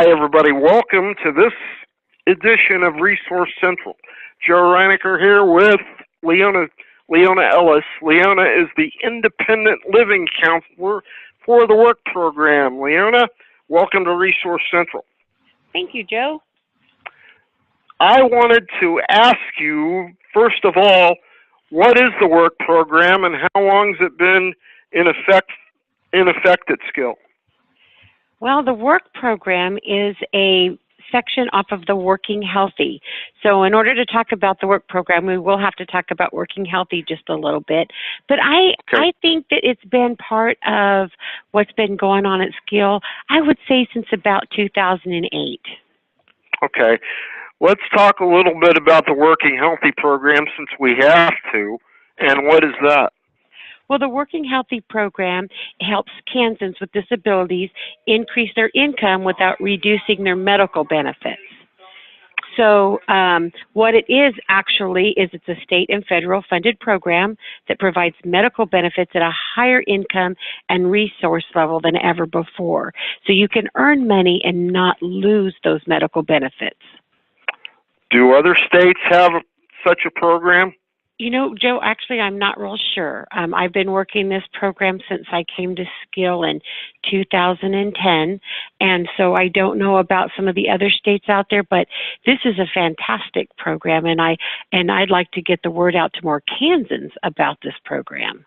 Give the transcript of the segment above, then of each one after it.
Hi, everybody. Welcome to this edition of Resource Central. Joe Reinecker here with Leaona Ellis. Leaona is the independent living counselor for the work program. Leaona, welcome to Resource Central. Thank you, Joe. I wanted to ask you, first of all, what is the work program and how long has it been in effect at Skill? Well, the work program is a section off of the Working Healthy. So in order to talk about the work program, we will have to talk about Working Healthy just a little bit. But I think that it's been part of what's been going on at Skill, I would say since about 2008. Okay. Let's talk a little bit about the Working Healthy program since we have to. And what is that? Well, the Working Healthy program helps Kansans with disabilities increase their income without reducing their medical benefits. So what it is actually is it's a state and federal funded program that provides medical benefits at a higher income and resource level than ever before. So you can earn money and not lose those medical benefits. Do other states have such a program? You know, Joe, actually, I'm not real sure. I've been working this program since I came to Skill in 2010, and so I don't know about some of the other states out there, but this is a fantastic program, and I'd like to get the word out to more Kansans about this program.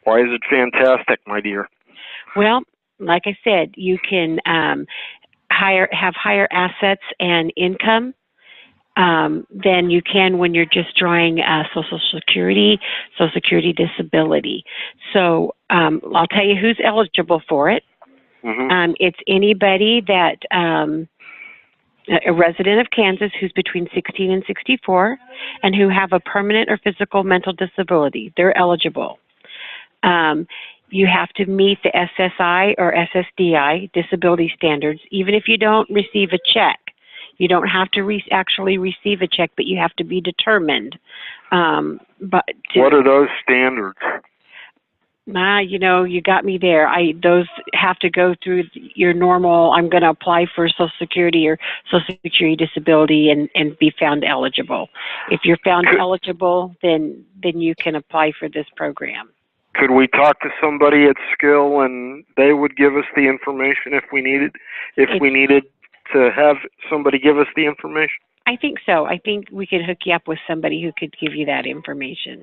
Why is it fantastic, my dear? Well, like I said, you can have higher assets and income than you can when you're just drawing Social Security disability. So I'll tell you who's eligible for it. Mm-hmm. It's anybody that, a resident of Kansas who's between 16 and 64 and who have a permanent or physical mental disability. They're eligible. You have to meet the SSI or SSDI disability standards, even if you don't receive a check. You don't have to actually receive a check, but you have to be determined. What are those standards? You got me there. Those have to go through your normal, I'm going to apply for Social Security or Social Security disability and be found eligible. If you're found eligible, then you can apply for this program. Could we talk to somebody at Skill and they would give us the information if we needed to have somebody give us the information? I think so. I think we could hook you up with somebody who could give you that information.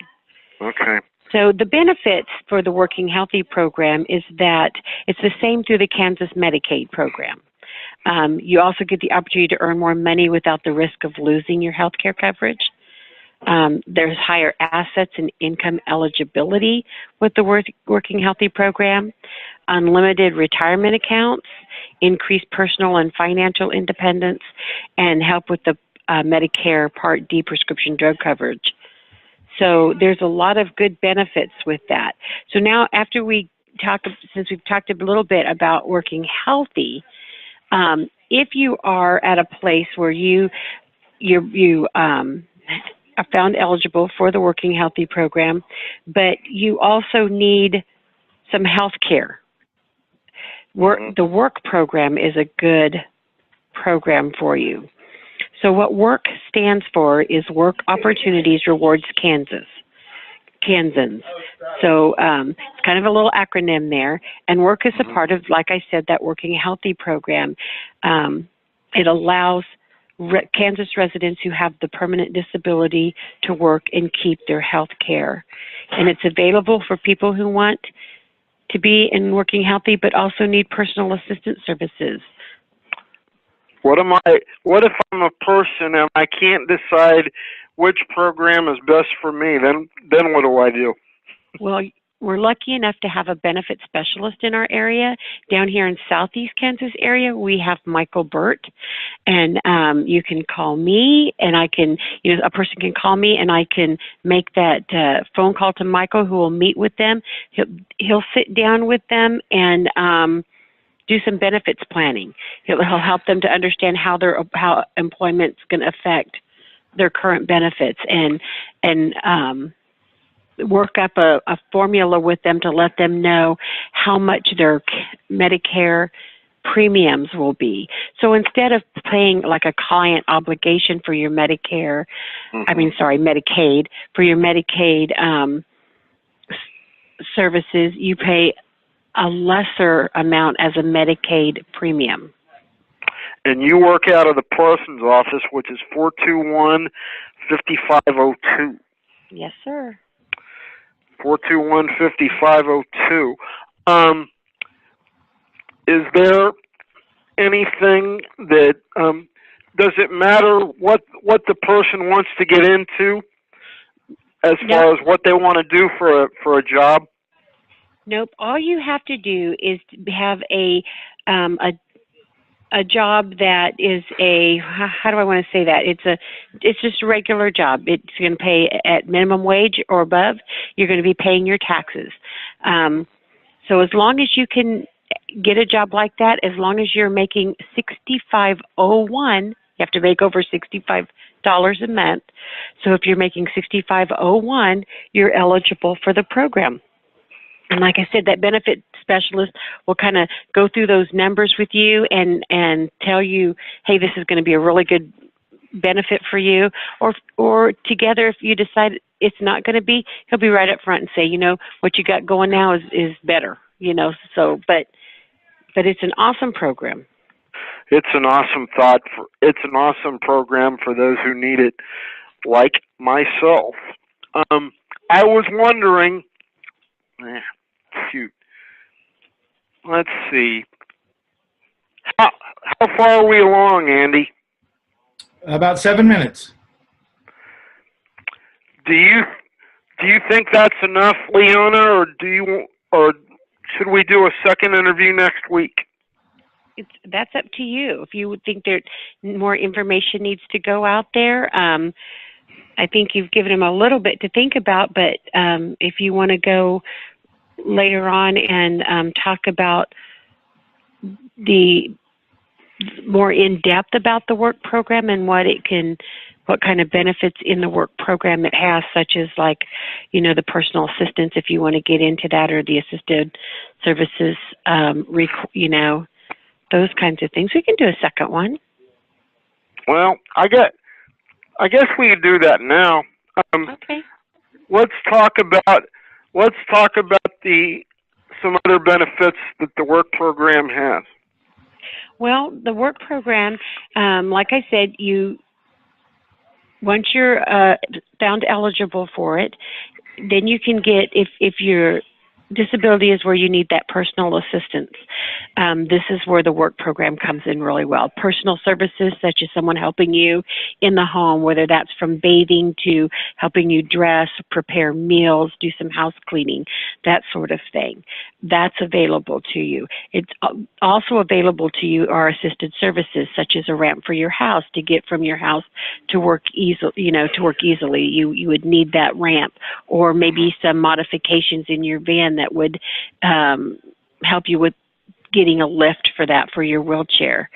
Okay. So the benefits for the Working Healthy program is that it's the same through the Kansas Medicaid program. You also get the opportunity to earn more money without the risk of losing your health care coverage. There's higher assets and income eligibility with the Working Healthy program, unlimited retirement accounts, increased personal and financial independence, and help with the Medicare Part D prescription drug coverage. So there's a lot of good benefits with that. So now after since we've talked a little bit about Working Healthy, if you are at a place where you are found eligible for the Working Healthy program, but you also need some health care. The work program is a good program for you. So what WORK stands for is Work Opportunities Rewards Kansans. So it's kind of a little acronym there. And WORK is a part of, like I said, that Working Healthy program. It allows Kansas residents who have the permanent disability to work and keep their health care. And it's available for people who want to be in Working Healthy but also need personal assistance services. What if I'm a person and I can't decide which program is best for me? Then what do I do? Well, we're lucky enough to have a benefit specialist in our area. Down here in Southeast Kansas area, we have Michael Burt, and you can call me, and I can, a person can call me, and I can make that phone call to Michael, who will meet with them. He'll sit down with them and do some benefits planning. He'll help them to understand how employment's going to affect their current benefits, and work up a formula with them to let them know how much their Medicare premiums will be. So instead of paying like a client obligation for your Medicare, Medicaid, for your Medicaid services, you pay a lesser amount as a Medicaid premium. And you work out of the Parsons office, which is 421-5502. Yes, sir. 421-5502. Is there anything that does it matter what the person wants to get into as far as what they want to do for a job? Nope. All you have to do is have a job that is how do I want to say that? It's just a regular job. It's going to pay at minimum wage or above. You're going to be paying your taxes. So as long as you can get a job like that, as long as you're making $65.01, you have to make over $65 a month. So if you're making $65.01, you're eligible for the program. And like I said, that benefit specialist will kind of go through those numbers with you and tell you, hey, this is going to be a really good benefit for you. Or together, if you decide it's not going to be, he'll be right up front and say, what you got going now is better, So, but it's an awesome program. It's an awesome it's an awesome program for those who need it, like myself. I was wondering. Shoot. Let's see. How far are we along, Andy? About 7 minutes. Do you think that's enough, Leaona, or should we do a second interview next week? That's up to you. If you would think that more information needs to go out there, I think you've given him a little bit to think about. But if you want to go later on and talk about the more in depth about the work program and what kind of benefits in the work program it has, such as the personal assistance, if you want to get into that, or the assisted services, those kinds of things. We can do a second one. Well, I guess we could do that now. Okay. Let's talk about some other benefits that the work program has. Well, the work program, like I said, once you're found eligible for it, then you can get, if your disability is where you need that personal assistance, this is where the work program comes in really well. Personal services, such as someone helping you in the home, whether that's from bathing to helping you dress, prepare meals, do some house cleaning, that sort of thing. That's available to you. It's also available to you are assisted services, such as a ramp for your house to get from your house to work easily. You would need that ramp, or maybe some modifications in your van that would help you with getting a lift for your wheelchair.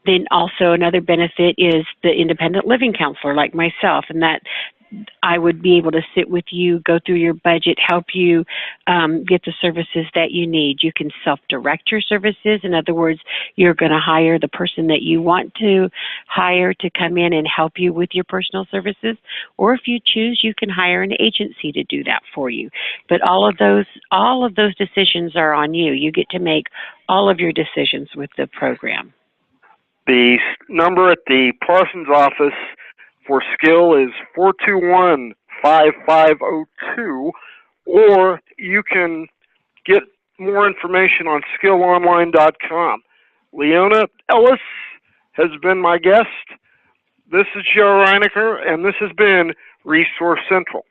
Then also another benefit is the independent living counselor like myself, and that I would be able to sit with you, go through your budget, help you get the services that you need. You can self-direct your services. In other words, you're going to hire the person that you want to hire to come in and help you with your personal services. Or if you choose, you can hire an agency to do that for you. But all of those decisions are on you. You get to make all of your decisions with the program. The number at the Parsons office for skill is 421-5502, or you can get more information on skillonline.com. Leaona, Ellis has been my guest. This is Joe Reinecker, and this has been Resource Central.